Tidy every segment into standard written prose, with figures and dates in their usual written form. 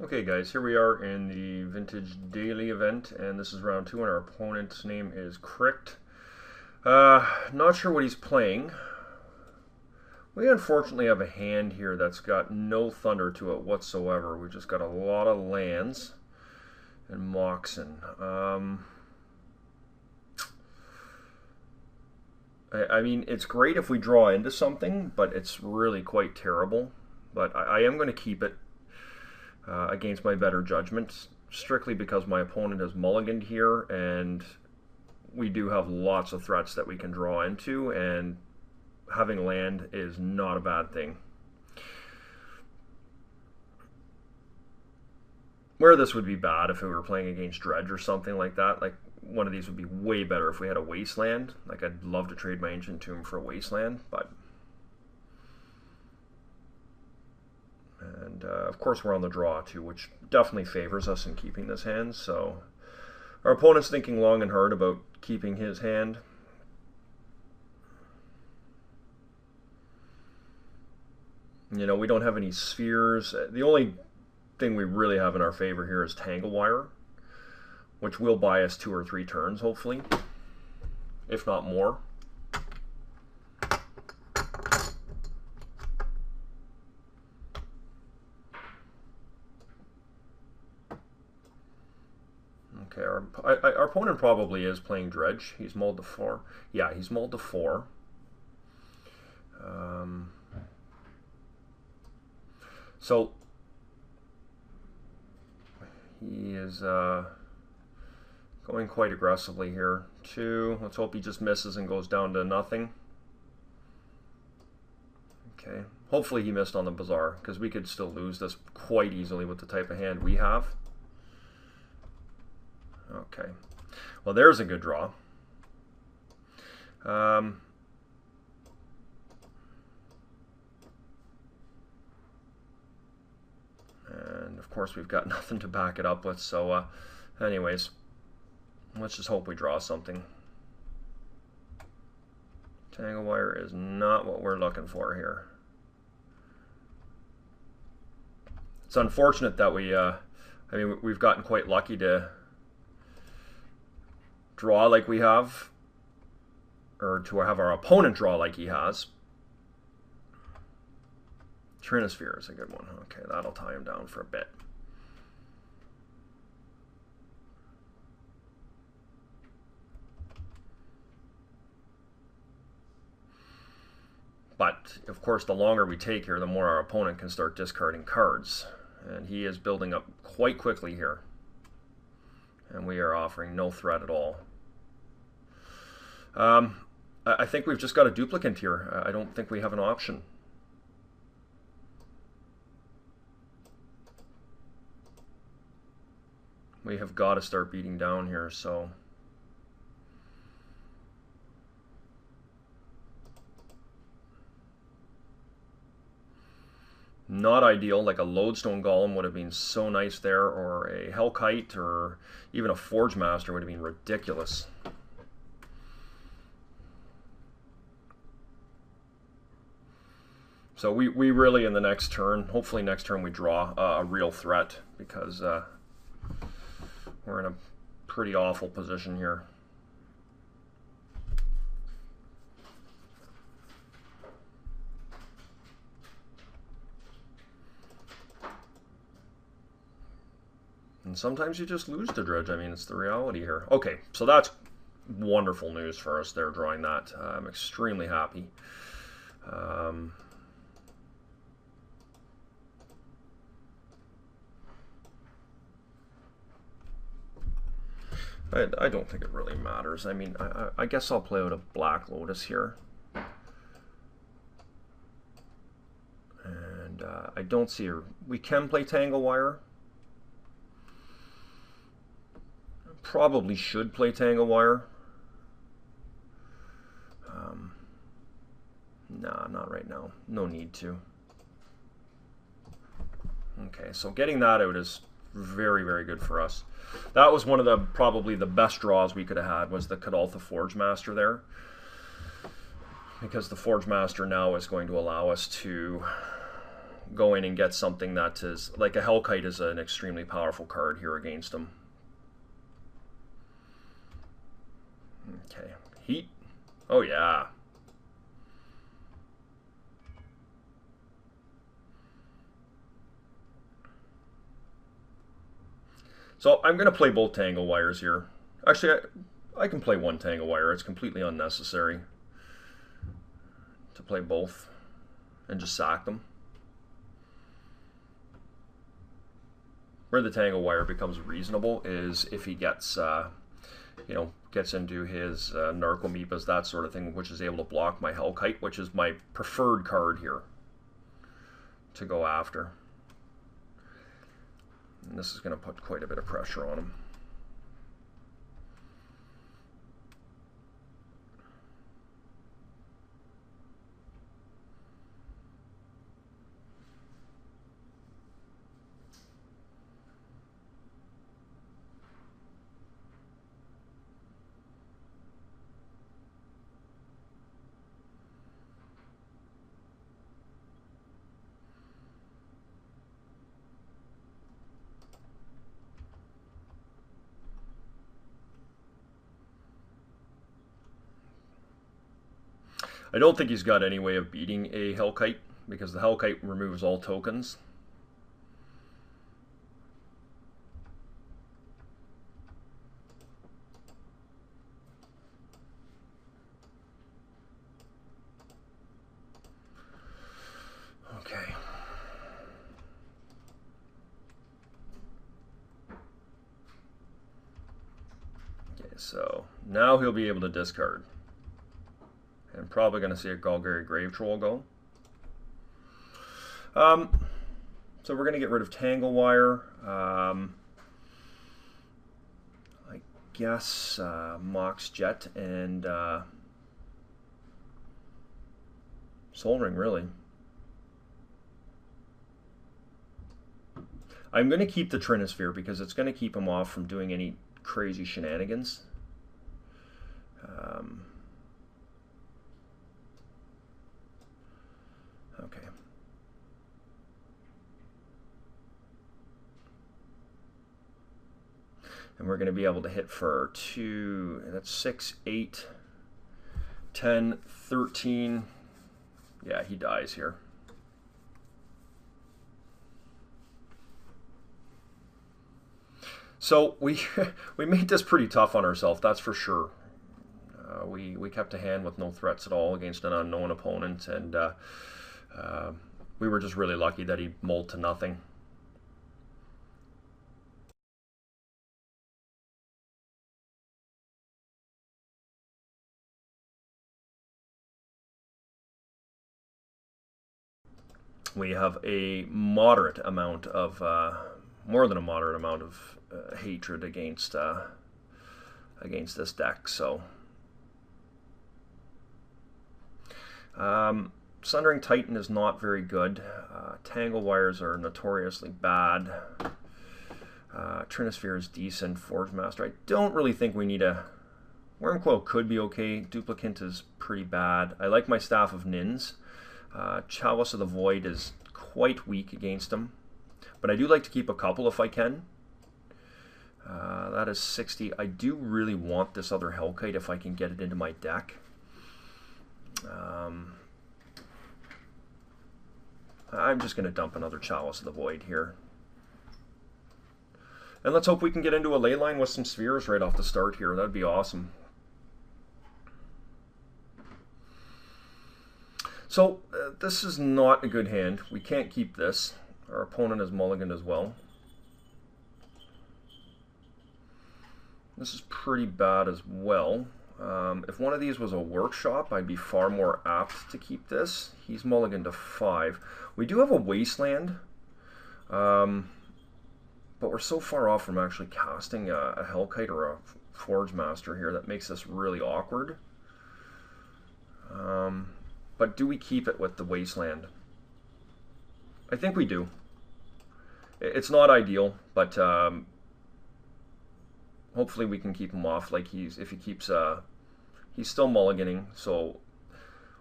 Okay guys, here we are in the Vintage Daily event, and this is round 2, and our opponent's name is Krikt. Not sure what he's playing. We unfortunately have a hand here that's got no thunder to it whatsoever. We've just got a lot of lands and Moxen. I mean, it's great if we draw into something, but it's really quite terrible. But I am going to keep it. Against my better judgment, strictly because my opponent has mulliganed here, and we do have lots of threats that we can draw into, and having land is not a bad thing. Where this would be bad if we were playing against Dredge or something like that, like one of these would be way better if we had a wasteland. Like, I'd love to trade my Ancient Tomb for a wasteland, but of course we're on the draw too, which definitely favors us in keeping this hand. So our opponent's thinking long and hard about keeping his hand. You know, we don't have any spheres. The only thing we really have in our favor here is Tangle Wire, which will buy us 2 or 3 turns, hopefully, if not more. Okay, our opponent probably is playing Dredge. He's mulled to 4. Yeah, he's mulled to 4. So he is going quite aggressively here. 2. Let's hope he just misses and goes down to nothing. Okay, hopefully he missed on the Bazaar, because we could still lose this quite easily with the type of hand we have. Okay, well, there's a good draw. And of course we've got nothing to back it up with, so anyways, let's just hope we draw something. Tangle Wire is not what we're looking for here. It's unfortunate that I mean, we've gotten quite lucky to draw like we have, or to have our opponent draw like he has. Trinosphere is a good one. Okay, that'll tie him down for a bit. But, of course, the longer we take here, the more our opponent can start discarding cards. And he is building up quite quickly here. And we are offering no threat at all. I think we've just got a duplicant here. I don't think we have an option. We have got to start beating down here, so... Not ideal. Like a Lodestone Golem would have been so nice there, or a Hellkite, or even a Forgemaster would have been ridiculous. So we really, in the next turn, hopefully next turn, we draw a real threat, because we're in a pretty awful position here. And sometimes you just lose to Dredge. I mean, it's the reality here. Okay, so that's wonderful news for us there, drawing that. I'm extremely happy. I don't think it really matters. I mean, I guess I'll play out a Black Lotus here. And I don't see her. We can play Tangle Wire. Probably should play Tangle Wire. Nah, not right now. No need to. Okay, so getting that out is very, very good for us. That was one of the probably the best draws we could have had, was the Kadaltha Forgemaster there, because the Forgemaster now is going to allow us to go in and get something that is, like a Hellkite is an extremely powerful card here against him. Okay, heat. Oh yeah. So I'm going to play both Tangle Wires here. Actually, I can play one Tangle Wire. It's completely unnecessary to play both and just sack them. Where the Tangle Wire becomes reasonable is if he gets, you know, gets into his Narcomoebas, that sort of thing, which is able to block my Hellkite, which is my preferred card here to go after. And this is going to put quite a bit of pressure on him. I don't think he's got any way of beating a Hellkite, because the Hellkite removes all tokens. Okay. Okay, so now he'll be able to discard. I'm probably going to see a Golgari Grave Troll go. So we're going to get rid of Tangle Wire. I guess Mox Jet and Soul Ring, really. I'm going to keep the Trinisphere because it's going to keep him off from doing any crazy shenanigans. Okay. And we're going to be able to hit for 2, that's 6, 8, 10, 13. Yeah, he dies here. So we made this pretty tough on ourselves, that's for sure. We kept a hand with no threats at all against an unknown opponent, and we were just really lucky that he mulled to nothing. We have a moderate amount of, more than a moderate amount of hatred against this deck. So, Sundering Titan is not very good. Tangle Wires are notoriously bad. Trinisphere is decent. Forgemaster, I don't really think we need a... Wormcoil could be okay. Duplicant is pretty bad. I like my Staff of Nins. Chalice of the Void is quite weak against him, but I do like to keep a couple if I can. That is 60. I do really want this other Hellkite if I can get it into my deck. I'm just going to dump another Chalice of the Void here. And let's hope we can get into a ley line with some spheres right off the start here. That'd be awesome. So, this is not a good hand. We can't keep this. Our opponent is mulliganed as well. This is pretty bad as well. If one of these was a workshop, I'd be far more apt to keep this. He's mulliganed to 5. We do have a Wasteland, but we're so far off from actually casting a Hellkite or a Forgemaster here that makes this really awkward. But do we keep it with the Wasteland? I think we do. It's not ideal, but hopefully we can keep him off. Like if he keeps, he's still mulliganing, so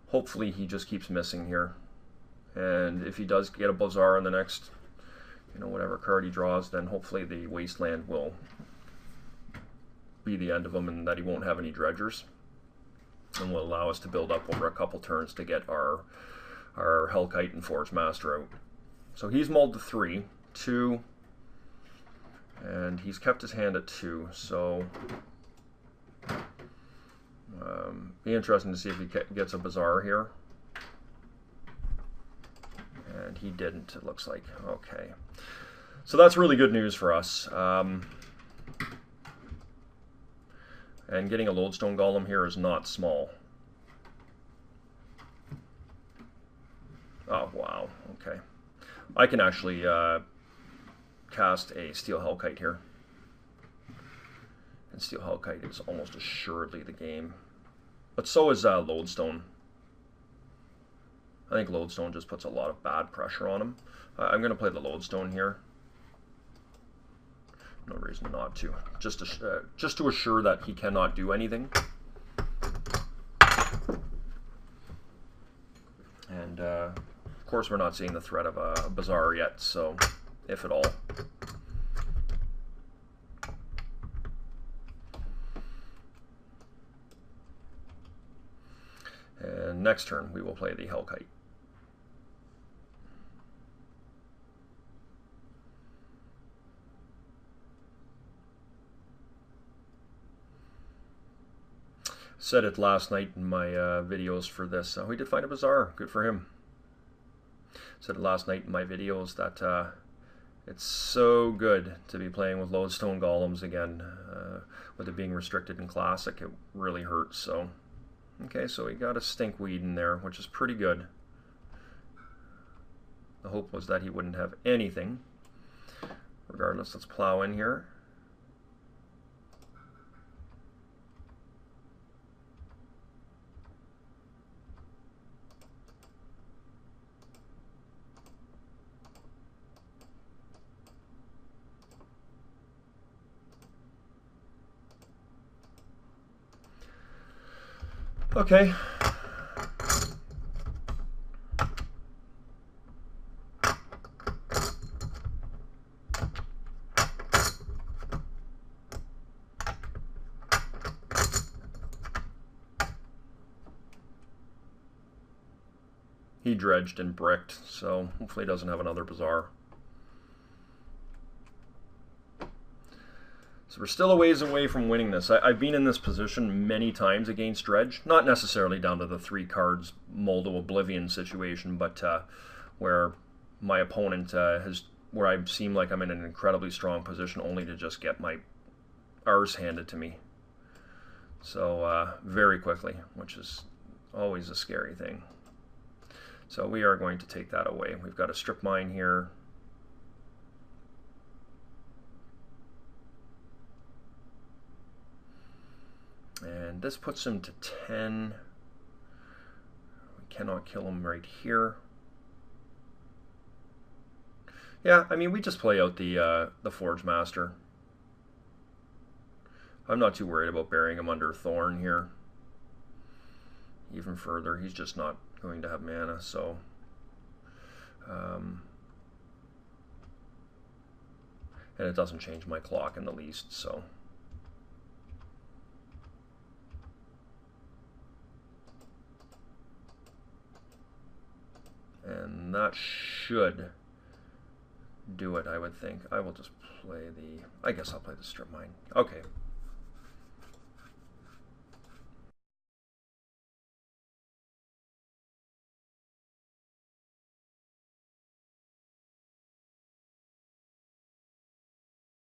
hopefully he just keeps missing here, And if he does get a Bazaar in the next, you know, whatever card he draws, then hopefully the Wasteland will be the end of him and that he won't have any Dredgers. And will allow us to build up over a couple turns to get our Hellkite and Forgemaster out. So he's mulled to 3, 2, and he's kept his hand at 2, so be interesting to see if he gets a Bazaar here. And he didn't, it looks like. Okay. So that's really good news for us. And getting a Lodestone Golem here is not small. Oh, wow. Okay. I can actually cast a Steel Hellkite here. And Steel Hellkite is almost assuredly the game. But so is Lodestone. I think Lodestone just puts a lot of bad pressure on him. I'm going to play the Lodestone here. No reason not to. Just to assure that he cannot do anything. And of course we're not seeing the threat of a Bazaar yet, so if at all. And next turn we will play the Hellkite. Said it last night in my videos for this. We did find a Bazaar. Good for him. Said it last night in my videos that it's so good to be playing with Lodestone Golems again. With it being restricted in Classic, it really hurts. So, okay, so we got a Stinkweed in there, which is pretty good. The hope was that he wouldn't have anything. Regardless, let's plow in here. Okay. He dredged and bricked, so hopefully he doesn't have another Bazaar. So we're still a ways away from winning this. I've been in this position many times against Dredge. Not necessarily down to the 3 cards mull to oblivion situation, but where my opponent where I seem like I'm in an incredibly strong position only to just get my arse handed to me. So very quickly, which is always a scary thing. So we are going to take that away. We've got a strip mine here. And this puts him to 10. We cannot kill him right here. Yeah, I mean, we just play out the Forgemaster. I'm not too worried about burying him under Thorn here. Even further, he's just not going to have mana, so... and it doesn't change my clock in the least, so... And that should do it, I would think. I will just play the... I guess I'll play the strip mine. Okay.